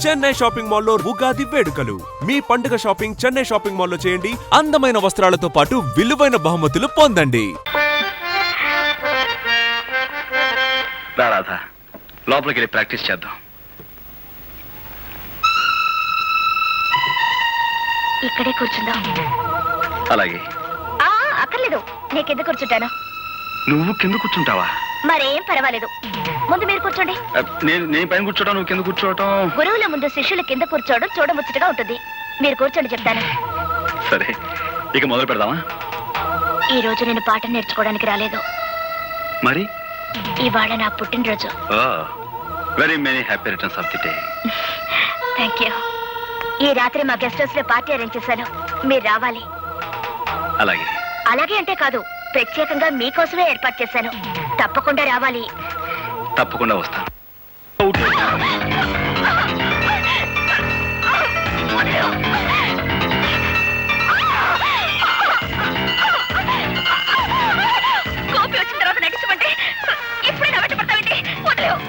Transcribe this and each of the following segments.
Chennai shopping మాల్లో ఉగాది వేడుకలు. మీ పండుగ షాపింగ్ చెన్నై షాపింగ్ మాల్లో చేయండి. అందమైన వస్త్రాలతో పాటు విలువైన బహుమతులు పొందండి. రాధా, లోపలికి వెళ్ళి ప్రాక్టీస్ చేద్దాం. ఇక్కడే కూర్చుందాం. అలాగే. అక్కర్లేదు, నేను కింద కూర్చుంటాను. నువ్వు కింద కూర్చుంటావా? మరేం పర్వాలేదు, ముందు మీరు కూర్చోండి. నేను పైన కూర్చోవడం, నువ్వు కింద కూర్చోవటం. గురువుల ముందు శిష్యుల కింద కూర్చోవడం చూడముచ్చటగా ఉంటుంది. మీరు కూర్చోండి, చెప్తాను. సరే, ఇక మొదలు పెడదామా? ఈ రోజు నేను పాఠం నేర్చుకోవడానికి రాలేదు. మరి ఇవాళ నా పుట్టినరోజు. Very many happy returns of the day. Thank you. ఈ రాత్రి మా గెస్ట్ హౌస్ లో పార్టీ అరేంజ్ చేశాను, మీరు రావాలి. అలాగే. అలాగే అంటే కాదు, ప్రత్యేకంగా మీకోసమే ఏర్పాటు చేశాను. తప్పకుండా రావాలి. తప్పకుండా వస్తాను. కోపి వచ్చిన తర్వాత నటించమంటే ఇప్పుడే నా వెంట పడతావేంటి? వదిలేవు.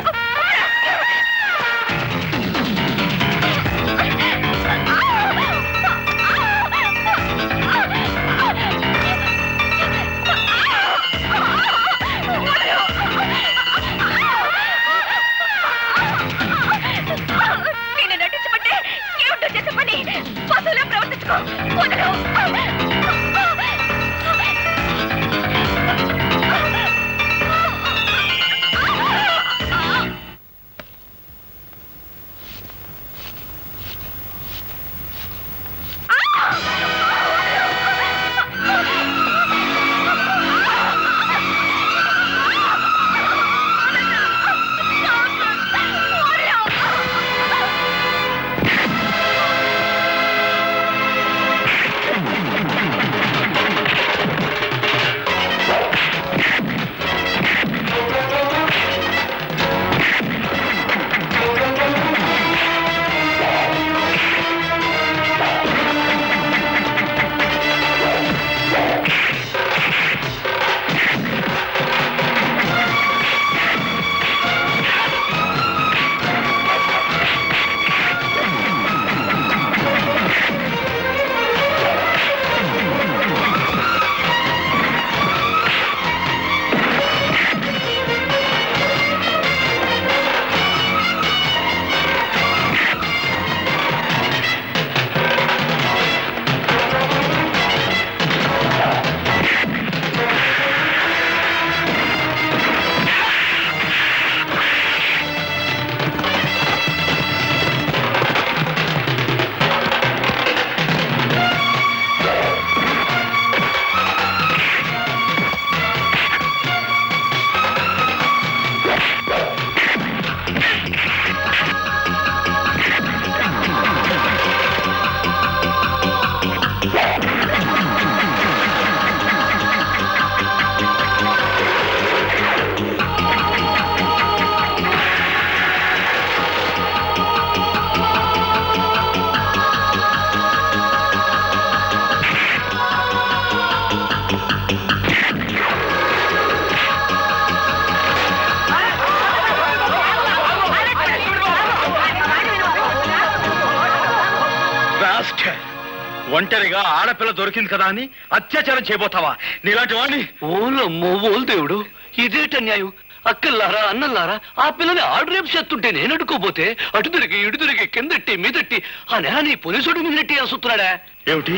ఒంటరిగా ఆడపిల్ల దొరికింది కదా అని అత్యాచారం చేయబోతావా? నీలాంటి వాడిని. ఓలమ్మో ఓలు దేవుడు, ఇదేట న్యాయం? అక్కల్లారా అన్నల్లారా, ఆ పిల్లని ఆడు రేపు చేస్తుంటే నేను అడుకోపోతే అటు తిరిగి ఇటు తిరిగి కిందట్టి మీదట్టి ఆ నేల నీ పోలీసుడు మీదట్టి అసుతున్నాడా? ఏమిటి,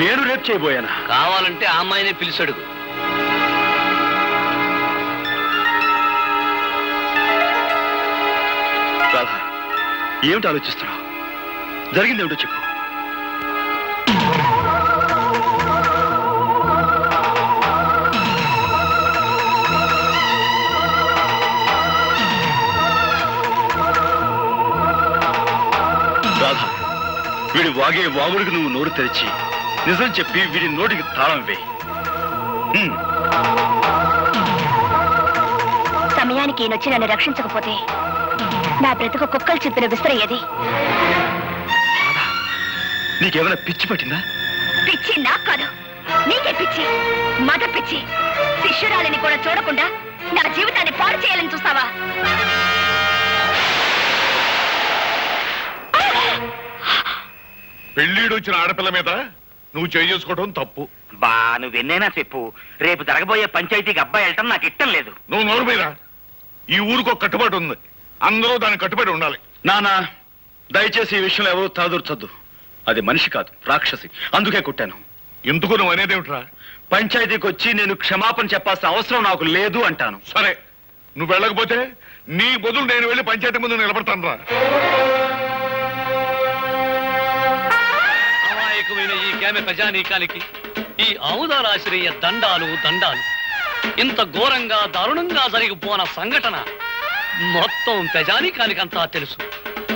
నేను రేపు చేయబోయానా? కావాలంటే ఆ అమ్మాయినే పిలిచాడు. రాధా, ఏమిటి ఆలోచిస్తున్నావు? జరిగిందేమిటో చెప్పు. రాధా, వీడి వాగే వాగుడికి నువ్వు నోరు తెరిచి నిజం చెప్పి వీడి నోటికి తాళం వేయి. సమయానికి ఈయనొచ్చి నన్ను రక్షించకపోతే నా బ్రతుకు కుక్కలు చెప్పిన విసిరయ్యేది. నీకేమైనా పిచ్చి పట్టిందా? పిచ్చి నాకు కాదు, నీకే పిచ్చి. మగ పిచ్చి. శిష్యురాలిని కూడా చూడకుండా నా జీవితాన్ని పాడు చేయాలని చూస్తావా? పెళ్ళిడు వచ్చిన ఆడపిల్ల మీద నువ్వు చేసుకోవడం తప్పు. బా నువ్వెన్నైనా చెప్పు, రేపు జరగబోయే పంచాయతీకి అబ్బాయి వెళ్ళటం నాకు ఇష్టం లేదు. నువ్వు నోరు మీద. ఈ ఊరికి ఒక కట్టుబాటు ఉంది, అందరూ దానికి కట్టుబడి ఉండాలి. నానా దయచేసి ఈ విషయంలో ఎవరూ తలదూర్చొద్దు. అది మనిషి కాదు, రాక్షసి. అందుకే కుట్టాను. ఎందుకు నువ్వు అనేదేమిట్రా? పంచాయతీకి వచ్చి నేను క్షమాపణ చెప్పాల్సిన అవసరం నాకు లేదు అంటాను. సరే, నువ్వు వెళ్ళకపోతే నీ బదులు నేను వెళ్ళి పంచాయతీ ముందు నిలబడతాను రా. అమాయకమైన ఈ గ్రామ ప్రజానీకానికి ఈ ఆముదాలాశ్రయ దండాలు దండాలు. ఇంత ఘోరంగా దారుణంగా జరిగిపోన సంఘటన మొత్తం ప్రజానీకానికంతా తెలుసు.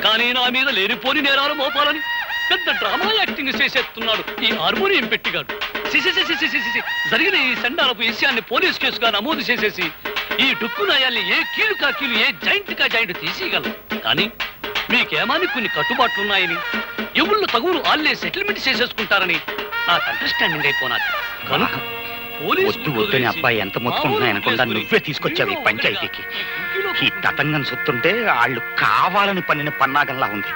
కానీ నా మీద లేనిపోని నేరాలు మోపాలని పెద్ద డ్రామా యాక్టింగ్ చేసేస్తున్నాడు ఈ హార్మోనియం పెట్టిగాడు. జరిగిన ఈ సండాలపు విషయాన్ని పోలీస్ కేసుగా నమోదు చేసేసి ఈ డుక్కు నాయాల్ని ఏ కీలు కా కీలు, ఏ జాయింట్ కా జాయింట్ తీసేయగలం. కానీ మీకేమాని కొన్ని కట్టుబాట్లున్నాయని, ఎవళ్ళు తగులు ఆళ్లే సెటిల్మెంట్ చేసేసుకుంటారని నాకు అండర్స్టాండింగ్ అయిపోనాది. కనుక వద్దు వద్దని అబ్బాయి ఎంత మొత్తుకుంటున్నాయనకుండా నువ్వే తీసుకొచ్చావు ఈ పంచాయతీకి. ఈ తతంగం సొత్తుంటే వాళ్ళు కావాలని పన్నిన పన్నాగంలా ఉంది.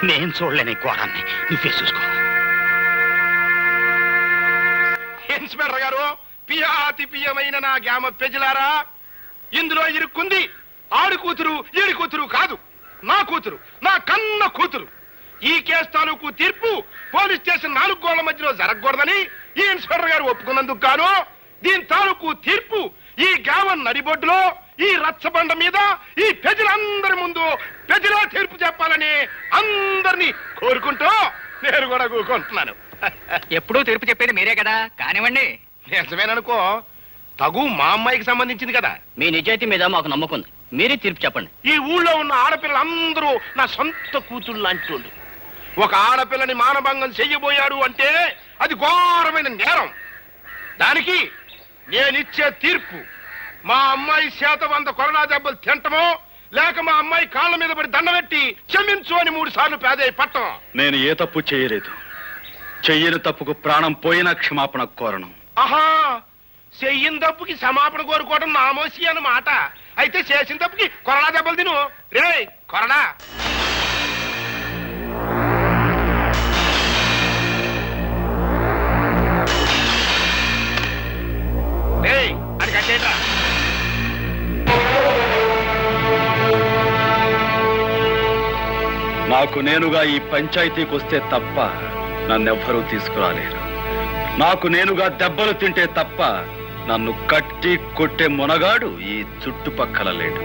నేను చూడలేని ఘోరాన్ని, నువ్వే చూసుకో. ఇన్స్పెక్టర్ గారు, పియాతి పియమైన నా గ్రామ ప్రజలారా, ఇందులో ఇరుక్కుంది ఆడు కూతురు ఈడి కూతురు కాదు, నా కూతురు, నా కన్న కూతురు. ఈ కేసు తాలూకు తీర్పు పోలీస్ స్టేషన్ 4 గోళ్ల మధ్యలో జరగకూడదని ఈ ఇన్స్పెక్టర్ గారు ఒప్పుకున్నందుకు గాను దీని తాలూకు తీర్పు ఈ గ్రామం నడిబొడ్డులో ఈ రచ్చబండ మీద ఈ ప్రజలందరి ముందు ప్రజల తీర్పు చెప్పాలని అందరినీ కోరుకుంటూ నేను కూడా కూరుకుంటున్నాను. ఎప్పుడూ తీర్పు చెప్పేది మీరే కదా, కానివ్వండి. నిజమేననుకో, తగు మా అమ్మాయికి సంబంధించింది కదా. మీ నిజాయితీ మీద మాకు నమ్మకం ఉంది, మీరే తీర్పు చెప్పండి. ఈ ఊళ్ళో ఉన్న ఆడపిల్లలందరూ నా సొంత కూతుళ్ళు లాంటి. ఒక ఆడపిల్లని మానభంగం చెయ్యబోయాడు అంటే అది ఘోరమైన నేరం. దానికి నేనిచ్చే తీర్పు మా అమ్మాయి చేత 100 కొరడా దెబ్బలు తింటమో, లేక మా అమ్మాయి కాళ్ళ మీద పడి దండబెట్టి క్షమించు అని 3 సార్లు పేదయ్య పట్టం. నేను ఏ తప్పు చేయలేదు. చెయ్యని తప్పుకు ప్రాణం పోయినా క్షమాపణ కోరను. ఆహా, చెయ్యిన తప్పుకి క్షమాపణ కోరుకోవడం నామోసి అన్నమాట. అయితే చేసిన తప్పుకి కొరడా దెబ్బలు తిను. రే కొరడా. అది కట్టేట్రా. నాకు నేనుగా ఈ పంచాయతీకి వస్తే తప్ప నన్నెవ్వరూ తీసుకురాలేరు. నాకు నేనుగా దెబ్బలు తింటే తప్ప నన్ను కట్టి కొట్టే మునగాడు ఈ చుట్టుపక్కల లేడు.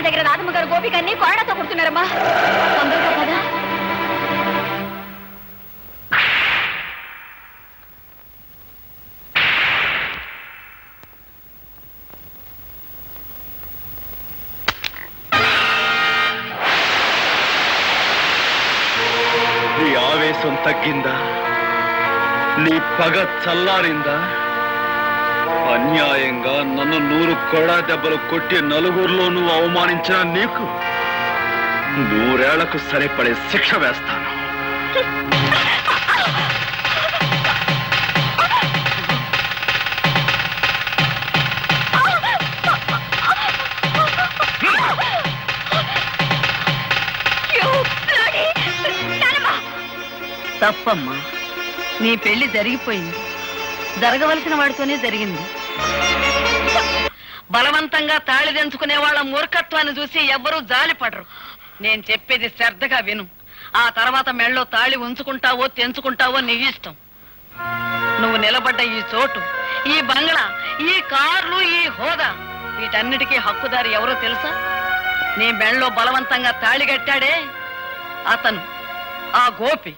దగ్గర రాధమ్మ గారు గోపికన్ని కొరడాతో కొడుతున్నారమ్మా. తొందరగా కదా. నీ ఆవేశం తగ్గిందా? నీ పగ చల్లారిందా? అన్యాయంగా నన్ను 100 కొరడా దెబ్బలు కొట్టి నలుగురిలోనూ అవమానించిన నీకు 100 ఏళ్లకు సరిపడే శిక్ష వేస్తాను. తప్పమ్మా. నీ పెళ్లి జరిగిపోయింది. జరగవలసిన వాడితోనే జరిగింది. బలవంతంగా తాళి తెంచుకునే వాళ్ళ మూర్ఖత్వాన్ని చూసి ఎవ్వరూ జాలిపడరు. నేను చెప్పేది శ్రద్ధగా విను. ఆ తర్వాత మెళ్ళో తాళి ఉంచుకుంటావో తెంచుకుంటావో నీ ఇష్టం. నువ్వు నిలబడ్డ ఈ చోటు, ఈ బంగ్లా, ఈ కార్లు, ఈ హోదా, వీటన్నిటికీ హక్కుదారి ఎవరో తెలుసా? నీ మెళ్ళో బలవంతంగా తాళి కట్టాడే అతను, ఆ గోపి.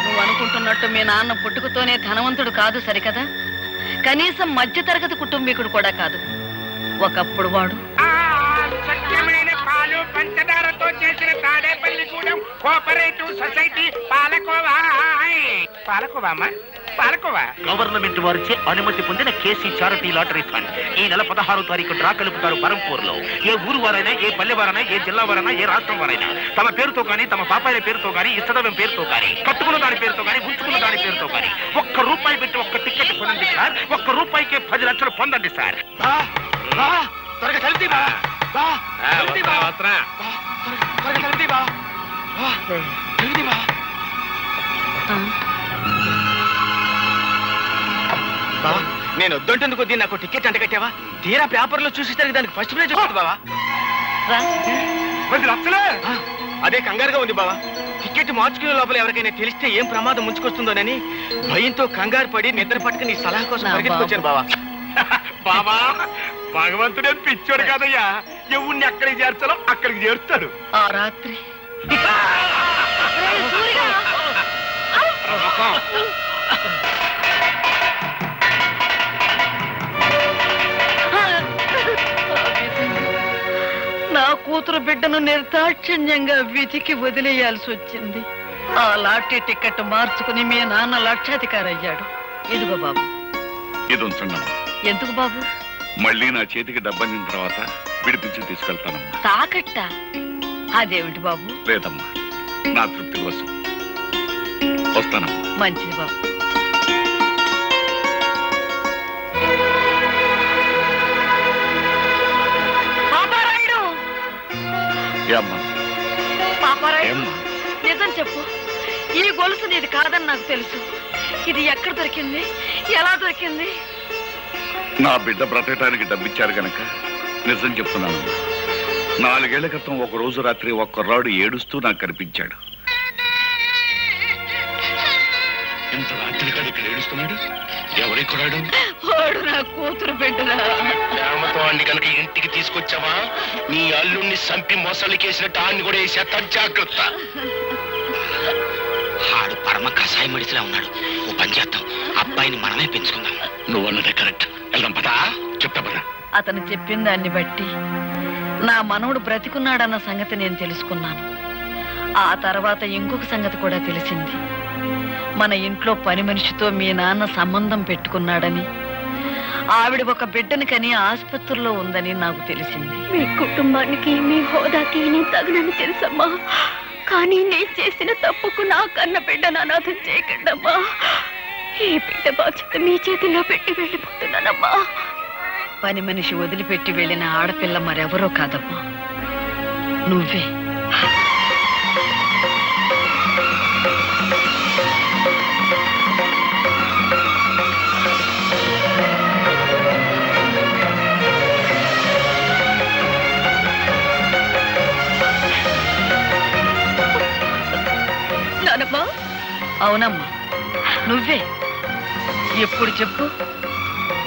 నువ్వు అనుకుంటున్నట్టు మీ నాన్న పుట్టుకతోనే ధనవంతుడు కాదు సరికదా? కనీసం మధ్యతరగతి కుటుంబీకుడు కూడా కాదు. ఒకప్పుడు వాడు సత్యమైన పాలు పంచదారతో చేసిన Tadepalligudem cooperative society palkova. Palkova palkova government వారిచే అనుమతి పొందిన కేసీ చారిటీ లాటరీ ఫండ్ ఈ నెల 16వ తారీఖు డ్రా కలుపుతారు బరంపూర్ లో. ఏ ఊరు వారైనా, ఏ పల్లె వారైనా, ఏ జిల్లా వారైనా, ఏ రాష్ట్రం వారైనా తమ పేరుతో కానీ, తమ పాపాయిల పేరుతో కానీ, ఇష్టదైవం పేరుతో కానీ, కట్టుకున్న దాని పేరుతో కానీ, ఉంచుకున్న దాని పేరుతో కానీ ₹1 పెట్టి ఒక్క టికెట్ కొనండి సార్. ₹1కే 10 లక్షలు పొందండి సార్. త్వరగా కలిపి బా. నేను వద్దంటేందుకు దీన్ని నాకు టికెట్ అంట కట్టావా? తీరా పేపర్లో చూసేసరికి దానికి ఫస్ట్ ప్రైజ్ వచ్చింది బావా. 10 లక్షలే? అదే కంగారుగా ఉంది బావా. టికెట్ మార్చుకునే లోపల ఎవరికైనా తెలిస్తే ఏం ప్రమాదం ముంచుకొస్తుందోనని భయంతో కంగారు పడి నిద్ర పట్టుకుని నీ సలహా కోసం పరిగెత్తుకొచ్చాను బావా. బాబా, భగవంతుడే పిచ్చోడు కాదయ్యా. ఎవరిని ఎక్కడికి చేర్చాలో అక్కడికి చేరుతాడు. ఆ రాత్రి నా కూతురు బిడ్డను నిర్దాక్షిణ్యంగా విధికి వదిలేయాల్సి వచ్చింది. ఆ లాటరీ టికెట్ మార్చుకుని మీ నాన్న లక్షాధికారి అయ్యాడు. ఇదిగో బాబు. ఇది ఉంచండి. ఎందుకు బాబు? మళ్ళీ నా చేతికి డబ్బందిన తర్వాత విడిపించి తీసుకెళ్తానమ్మా. తాకట్ట? అదేమిటి బాబు? లేదమ్మా, నా తృప్తి కోసం. వస్తానమ్మా. మంచిది బాబు. పాపారాయుడు, నిజం చెప్పు. ఈ గొలుసు నీది కాదని నాకు తెలుసు. ఇది ఎక్కడ దొరికింది? ఎలా దొరికింది? నా బిడ్డ బ్రతకటానికి డబ్బిచ్చారు గనక నిజం చెప్తున్నానమ్మా. 4 ఏళ్ల క్రితం ఒక రోజు రాత్రి ఒక కుర్రాడు ఏడుస్తూ నాకు కనిపించాడు. ఇంత రాత్రి కాదు ఇక్కడ ఏడుస్తున్నాడు. ఎవరి కుర్రాడు? వాడు నా కూతురు బిడ్డరా. ప్రేమతో అన్ని కనుక ఇంటికి తీసుకొచ్చావా? నీ అల్లుణ్ణి సంపి మొసలికేసినట్టు ఆన్ని కూడా వేసేస్తా. జాగ్రత్త. ఆడు పరమ కషాయ మడిసిలా ఉన్నాడు. ఓ పని చేద్దాం, అబ్బాయిని మనమే పెంచుకుందాం. నువ్వు అన్నదే కరెక్ట్. వెళ్దాం పదా. చెప్తా పదా. అతను చెప్పిన దాన్ని బట్టి నా మనవడు బ్రతికున్నాడన్న సంగతి నేను తెలుసుకున్నాను. ఆ తర్వాత ఇంకొక సంగతి కూడా తెలిసింది. మన ఇంట్లో పని మనిషితో మీ నాన్న సంబంధం పెట్టుకున్నాడని, ఆవిడ ఒక బిడ్డని కని ఆసుపత్రిలో ఉందని నాకు తెలిసింది. మీ కుటుంబానికి, మీ హోదాకి నేను తగినని తెలుసమ్మా. కానీ నేను చేసిన తప్పుకు నా కన్న బిడ్డను అనాథం చేయకండమ్మా. ఈ బిడ్డ బాధ్యత మీ చేతిలో పెట్టి వెళ్ళిపోతున్నానమ్మా. పని మనిషి వదిలిపెట్టి వెళ్ళిన ఆడపిల్ల మరెవరో కాదమ్మా, నువ్వే. నానమ్మా. అవునమ్మా, నువ్వే. ఎప్పుడు చెప్పు?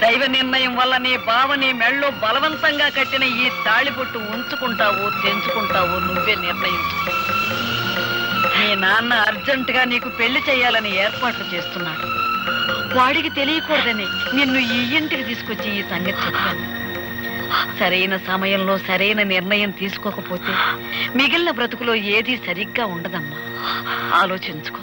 దైవ నిర్ణయం వల్ల నీ బావని మెళ్ళో బలవంతంగా కట్టిన ఈ తాళిబొట్టు ఉంచుకుంటావో తెంచుకుంటావో నువ్వే నిర్ణయించు. మీ నాన్న అర్జెంటుగా నీకు పెళ్లి చేయాలని ఏర్పాట్లు చేస్తున్నాడు. వాడికి తెలియకూడదని నిన్ను ఈ ఇంటికి తీసుకొచ్చి ఈ సంగతి చెప్పాను. సరైన సమయంలో సరైన నిర్ణయం తీసుకోకపోతే మిగిలిన బ్రతుకులో ఏదీ సరిగ్గా ఉండదమ్మా. ఆలోచించుకో.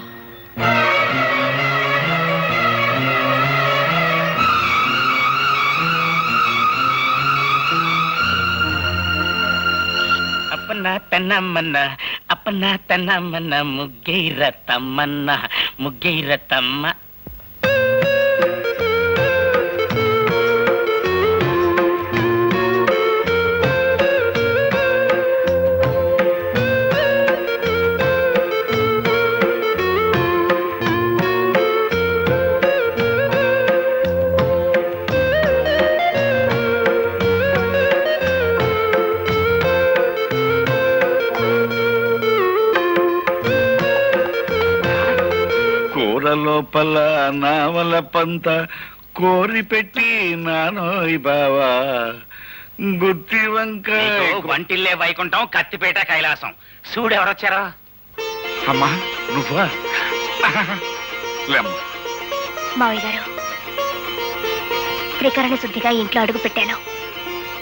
అప్పన్న తన్నమ్మన్న, అప్పన్న తన్నమ్మన్న, ముగ్గైర తమ్మన్న, ముగ్గైర తమ్మ. లోపల నావల పంత కోరి పెట్టి నానోయ్ బావా గుత్తి వంక వంటిల్లే వైకుంఠం కత్తిపేట కైలాసం చూడెవరొచ్చారా? అమ్మా నువ్వా? లేమ్మా. మావయ్య గారు, త్రికరణ శుద్ధిగా ఇంట్లో అడుగు పెట్టాను.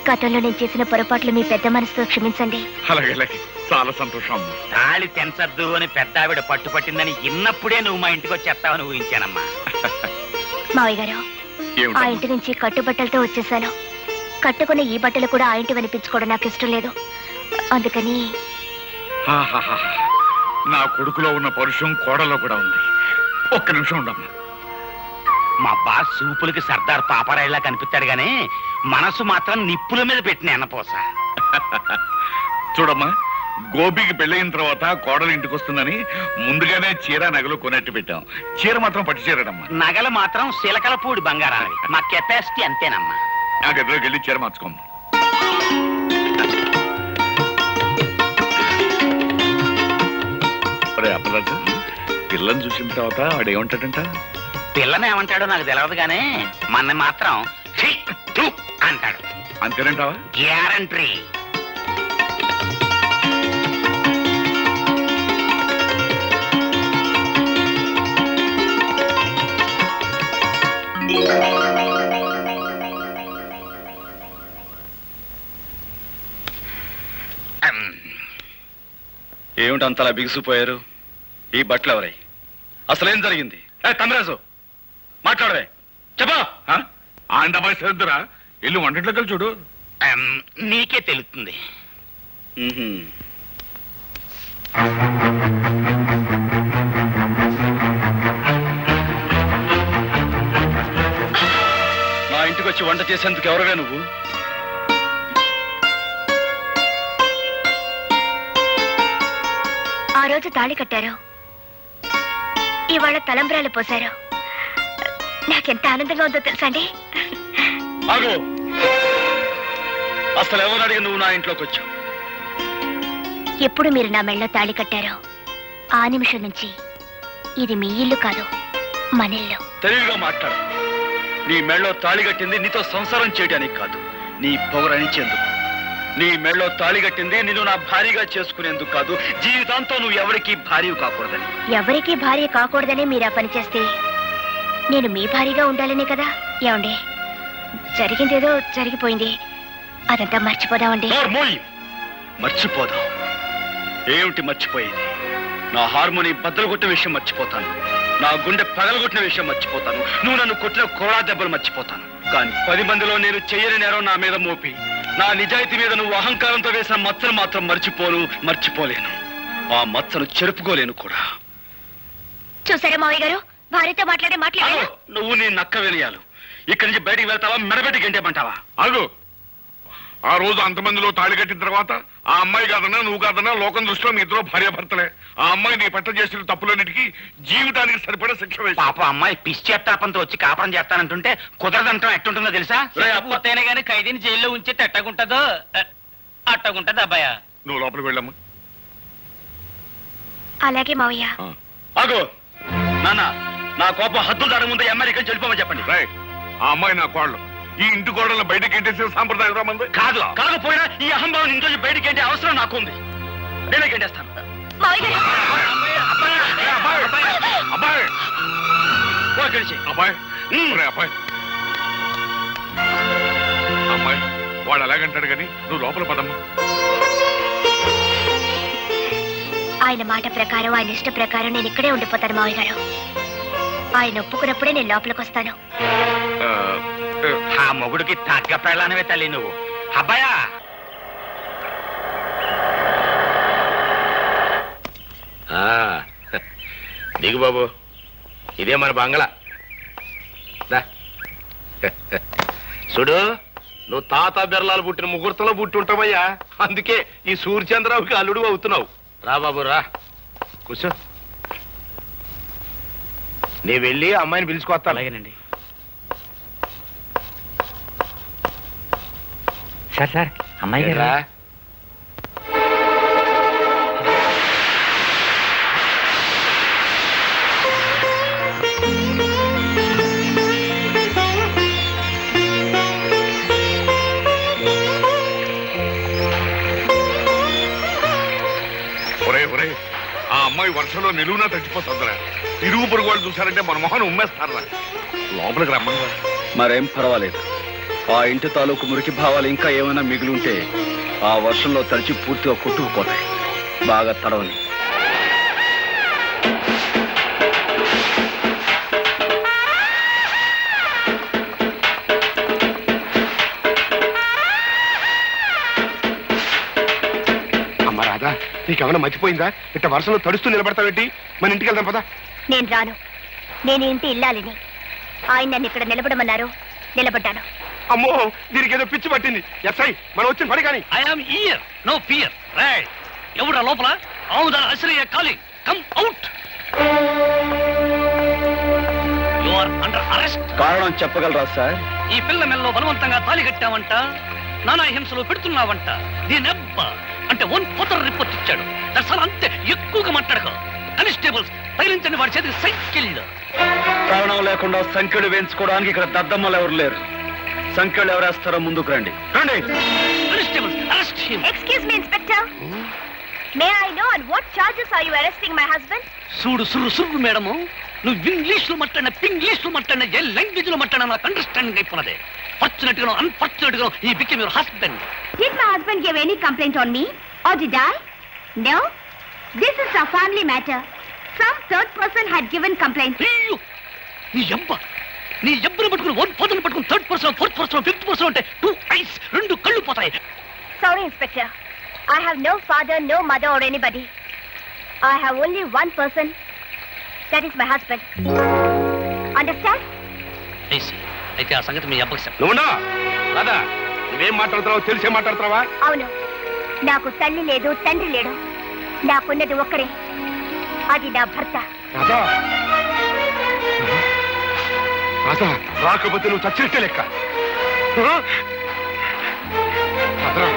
గతంలో నేను చేసిన పొరపాట్లు మీ పెద్ద మనసుతో క్షమించండి. అలాగే అలాగే, చాలా సంతోషం అమ్మా. తాళి తెంచద్దు అని పెద్ద ఆవిడ పట్టుపట్టిందని ఇన్నప్పుడే నువ్వు మా ఇంటికి వచ్చేస్తావని ఊహించానమ్మా. మావయ్య గారు, ఆ ఇంటి నుంచి కట్టుబట్టలతో వచ్చేసాను. కట్టుకున్న ఈ బట్టలు కూడా ఆ ఇంటి వినిపించుకోవడం నాకు ఇష్టం లేదు. అందుకని నా కొడుకులో ఉన్న పరుషం కోడలో కూడా ఉంది. ఒక్క నిమిషం ఉండమ్మా. మా బాస్ సూపులకి సర్దార్ పాపరాయిలా కనిపిస్తాడు గానీ మనసు మాత్రం నిప్పుల మీద పెట్టిన ఎన్నపోస. చూడమ్మా, గోపికి పెళ్ళయిన తర్వాత కోడలు ఇంటికి వస్తుందని ముందుగానే చీర నగలు కొనట్టు పెట్టాం. చీర మాత్రం పట్టు చీరడమ్మా. నగలు మాత్రం సిలకలపూడి బంగారావి. మా కెపాసిటీ అంతేనమ్మా. ఆ గదిలోకి వెళ్ళి చీర మార్చుకోమ్మా. అప్పరాజు, పిల్లని చూసిన తర్వాత వాడు ఏమంటాడంట? పిల్లని ఏమంటాడో నాకు తెలియదు గానీ మన మాత్రం ఛీ, థు అంటాడు. అంతేనంటావా? గ్యారంటీ. ఏమిటి అంతలా బిగుసిపోయారు? ఈ బట్టలు ఎవరై? అసలేం జరిగింది? తమరాజు మాట్లాడవే, చెప్పా. ఆండమాయి శ్రద్ధరా, ఇల్లు వంటట్లోకి చూడు. నీకే తెలుస్తుంది. నా ఇంటికి వచ్చి వంట చేసేందుకు ఎవరుగా నువ్వు? ఆ రోజు తాళి కట్టారు, ఇవాళ తలంబ్రాలు పోశారు. నాకెంత ఆనందంగా ఉందో తెలుసా అండి? ఆగు! అసలు ఎవరు అడిగి నువ్వు నా ఇంట్లోకి వచ్చావు? ఎప్పుడు మీరు నా మెళ్ళలో తాళి కట్టారో ఆ నిమిషం నుంచి ఇది మీ ఇల్లు కాదు, మన ఇల్లు. తెలివిగా మాట్లాడు. నీ మెళ్ళలో తాళి కట్టింది నీతో సంసారం చేయడానికి కాదు, నీ పొగరనిచ్చేందుకు. నీ మెళ్ళలో తాళి కట్టింది నిన్ను నా భార్యగా చేసుకునేందుకు కాదు, జీవితాంతం నువ్వు ఎవరికీ భార్య కాకూడదని. ఎవరికీ భార్య కాకూడదనే మీరు ఆ పని చేస్తే నేను మీ భార్యగా ఉండాలనే కదా. ఏమండి, జరిగిందేదో జరిగిపోయింది, అదంతా మర్చిపోదామండి. మర్చిపోదాం? ఏమిటి మర్చిపోయేది? నా హార్మోని బద్దలు కొట్టిన విషయం మర్చిపోతాను, నా గుండె పగలగొట్టిన విషయం మర్చిపోతాను, నువ్వు నన్ను కొట్టిన కోడా దెబ్బలు మర్చిపోతాను. కానీ 10 మందిలో నేను చెయ్యని నేరం నా మీద మోపి నా నిజాయితీ మీద నువ్వు అహంకారంతో వేసిన మచ్చను మాత్రం మర్చిపోలేను. ఆ మచ్చను చెరుపుకోలేను కూడా. చూసారా మావయ్య గారు, భార్యతో మాట్లాడే నువ్వు నీ నక్క వినయాలు. ఇక్కడి నుంచి బయటికి వెళ్తావా, మెడబెట్టి గంటేమంటావా? అగు, ఆ రోజు అంతమందిలో తాళి కట్టిన తర్వాత ఆ అమ్మాయి కాదన్నా నువ్వు కాదన్నా లోకం దృష్టిలో మీ ఇద్దరు భార్యాభర్తలే. ఆ అమ్మాయి నీ పట్ల చేసిన తప్పులన్నిటికీ జీవితానికి సరిపడే శిక్ష వేసి. పాప అమ్మాయి పిచ్చేత్తాపంతో వచ్చి కాపురం చేస్తానంటుంటే కుదరదంటాం ఎట్టుంటుందో తెలుసా? అప్పతేనే గానీ ఖైదీని జైల్లో ఉంచి ఎట్టగుంటదో అట్టగుంటది అబ్బాయ. నువ్వు లోపలికి వెళ్ళమ్మా. అలాగే మావయ్య. ఆగో నాన్న, నా కోపం హద్దులు దాని ముందు అమెరికన్ చెడిపోమని చెప్పండి. ఆ అమ్మాయి నా కోడలు. ఈ ఇంటి కోడలను బయటకి ఎంటేసే సాంప్రదాయం రామంది కాదు. కాకపోయినా ఈ అహంభావం ఇంట్లో బయటికి ఎంటే అవసరం నాకుంది. నేనే గంటేస్తాను. అబ్బాయి అబ్బాయి అబ్బాయి అమ్మాయి వాడు అలాగంటాడు కానీ నువ్వు లోపల పదమ్మా. ఆయన మాట ప్రకారం, ఆయన ఇష్ట ప్రకారం నేను ఇక్కడే ఉండిపోతాను మావయ్య గారు. ఆయన ఒప్పుకున్నప్పుడే నేను లోపలికి వస్తాను. ఆ మొగుడికి తగ్గ పెళ్ళానవే తల్లి నువ్వు. అబ్బాయా, దిగు బాబు, ఇదే మన బంగళా. చూడు, నువ్వు తాత బిర్లాలు పుట్టిన ముహూర్తంలో పుట్టి ఉంటావయ్యా. అందుకే ఈ సూర్యచంద్రరావుకి అల్లుడు అవుతున్నావు. రా బాబు రా, కూర్చో. నీ వెళ్ళి అమ్మాయిని పిలుచుకొస్తా. అలాగేనండి. సార్ అమ్మాయి గారా? కడుపులో నిలువునా చచ్చిపోతుందిరా. ఇరుగు పొరుగు వాళ్ళు చూసారంటే మన మొహాన్ని ఉమ్మేస్తారా. లోపలికి రమ్మని. మరేం పర్వాలేదు. ఆ ఇంటి తాలూకు మురికి భావాలు ఇంకా ఏమైనా మిగిలింటే ఆ వర్షంలో తడిచి పూర్తిగా కొట్టుకుపోతాయి. బాగా తడవని. అమ్మ రాధా, నీకేమైనా మర్చిపోయిందా? ఇట్ట వర్షంలో తడుస్తూ నిలబడతావేంటి? మన ఇంటికి వెళ్దాం పదా. నేను రాను. నేను ఇంటి ఇల్లాలిని. ఆయన నన్ను ఇక్కడ నిలబడమన్నారు, నిలబడ్డాను. అమ్మో, దీనికి ఏదో పిచ్చి పట్టింది. ఎస్ఐ, మనం వచ్చిన పని కానీ. I'm here, no fear. Right, ఎవడా లోపల? Amudala Ashraya calling, come out. You are under arrest. కారణం చెప్పగలరా సార్? ఈ పిల్ల మెల్లో బలవంతంగా తాళి కట్టావంట, నానా హింసలు పెడుతున్నావంట. దీనెబ్బ అంటే 1/4 రిపోర్ట్ ఇచ్చాడు. దర్శనం అంతే, ఎక్కువగా మాట్లాడక. కానిస్టేబుల్స్ తగిలించండి వాడి చేతికి సైకిల్. కారణం లేకుండా సంఖ్యలు వేయించుకోవడానికి ఇక్కడ దద్దమ్మలు ఎవరు లేరు. సంఖ్యలు ఎవరేస్తారో ముందుకు రండి. రండి. Constables arrest him. Excuse me inspector. May I know on what charges are you arresting my husband? చూడు సుర్రు సుర్రు మేడము, నువ్వు ఇంగ్లీష్ లో మాట్లాడిన, పింగ్లీష్ లో మాట్లాడిన, ఏ లాంగ్వేజ్ లో మాట్లాడినా నాకు అండర్స్టాండింగ్ అయిపోయినదే. ఫార్చునేట్ గా అన్ఫార్చునేట్ గా he became your husband. Did my husband give any complaint on me? Or did I? No. This is a family matter. Some third person had given complaint. అయ్యో, నీ ఎబ్బను పట్టుకుని 1/4 పట్టుకుని 3rd person, 4th person, 5th person అంటే 2 ice, 2 కళ్ళు పోతాయి. Sorry, Inspector. I have no father, no mother or anybody. I have only one person. That is my husband. Understand? అయితే ఆ సంగతి మీ అబ్బకి చెప్పు. నువ్వునా రాధా, నువ్వేం మాట్లాడుతున్నావు? తెలిసే మాట్లాడుతున్నావా? అవును. నాకు తల్లి లేదు, తండ్రి లేడు. నాకున్నది ఒక్కరే, అది నా భర్త. రాధా, రాధా, రాకపోతే నువ్వు చచ్చినట్టే లెక్క. రాధా,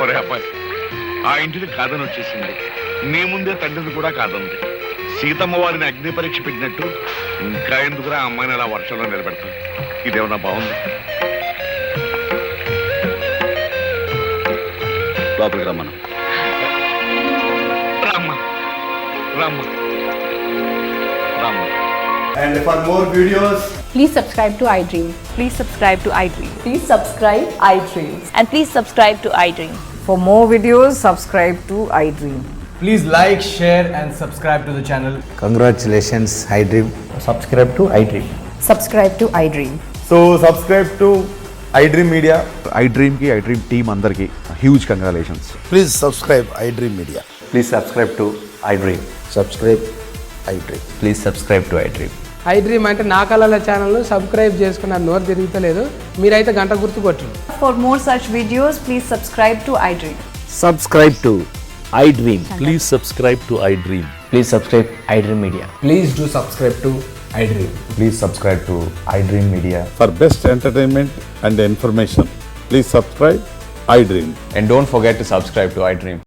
ఒరే అబ్బాయి, ఆ ఇంటిని కాదని వచ్చేసింది. నీ ముందే తండ్రిని కూడా కాదంది. సీతమ్మ వారిని అగ్ని పరీక్ష పెట్టినట్టు ఇంకా ఎందుకురా అమ్మాయిని అలా వర్షంలో నిలబెడతాం? ఇదేమన్నా బాగుంది? లోపలికి రమ్మను. రామ్మా, రామ్మా, రామ్మా. And for more videos, please subscribe to iDream. Please subscribe to iDream. Please subscribe iDream. And please subscribe to iDream. For more videos, subscribe to iDream. please like, share and subscribe to the channel. Congratulations, iDream. Subscribe to iDream. Subscribe to iDream. So subscribe to iDream Media. iDream ki iDream team andarki huge congratulations. Please subscribe iDream Media. Please subscribe to iDream. Subscribe iDream. Please subscribe to iDream. iDream అంటే నా కళల channel subscribe చేసుకున్న నోరు తిరుగుతలేదు. మీరైతే గంట గుర్తు కొట్టండి. For more such videos, please subscribe to iDream. Subscribe to iDream. Please subscribe to iDream. Please subscribe iDream Media. Please do subscribe to iDream. Please subscribe to iDream Media. For best entertainment and information, please subscribe iDream. And don't forget to subscribe to iDream.